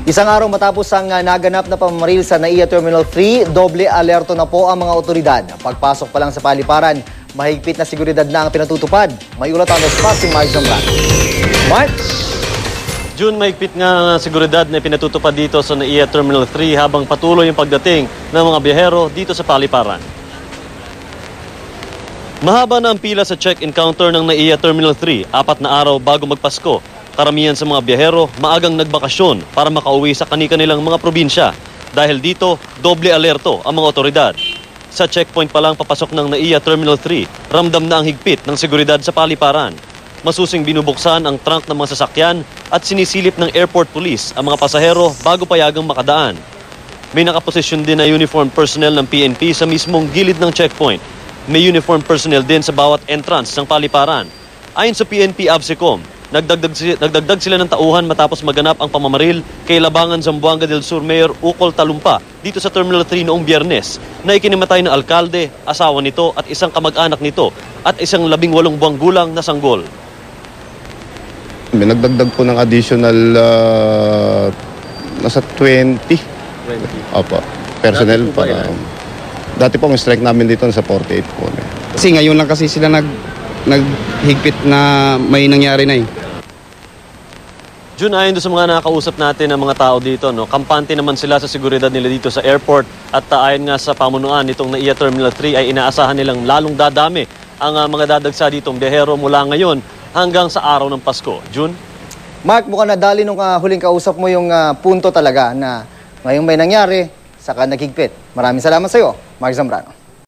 Isang araw matapos ang naganap na pamamaril sa NAIA Terminal 3, doble alerto na po ang mga otoridad. Pagpasok pa lang sa paliparan, mahigpit na seguridad na ang pinatutupad. May ulat on the spot si Mark Zambran. Mark? June, mahigpit nga ang seguridad na pinatutupad dito sa NAIA Terminal 3 habang patuloy yung pagdating ng mga biyahero dito sa paliparan. Mahaba na ang pila sa check-in counter ng NAIA Terminal 3, 4 na araw bago magpasko. Karamihan sa mga biyahero maagang nagbakasyon para makauwi sa kani-kanilang mga probinsya. Dahil dito, doble alerto ang mga otoridad. Sa checkpoint pa lang papasok ng NAIA Terminal 3, ramdam na ang higpit ng seguridad sa paliparan. Masusing binubuksan ang trunk ng mga sasakyan at sinisilip ng airport police ang mga pasahero bago payagang makadaan. May nakaposisyon din na uniformed personnel ng PNP sa mismong gilid ng checkpoint. May uniformed personnel din sa bawat entrance ng paliparan. Ayon sa PNP ABSECOM, nagdagdag sila ng tauhan matapos maganap ang pamamaril kay Labangan Zamboanga del Sur Mayor Ukol Talumpa dito sa Terminal 3 noong Biyernes na ikinimatay ng alkalde, asawa nito at isang kamag-anak nito at isang 18 buwang gulang na sanggol. May nagdagdag po ng additional nasa 20. Opo, personnel para. Dati po ang strike namin dito sa 48 po. Kasi ngayon lang kasi sila naghigpit na may nangyari na eh. June, ayon doon sa mga nakakausap natin ng mga tao dito, kampante naman sila sa seguridad nila dito sa airport at ayon nga sa pamunuan nitong NAIA Terminal 3 ay inaasahan nilang lalong dadami ang mga dadagsa ditong biyahero mula ngayon hanggang sa araw ng Pasko. June? Mark, mukhang nadali nung huling kausap mo yung punto talaga na ngayong may nangyari, saka naghigpit. Maraming salamat sa iyo, Mark Zambrano.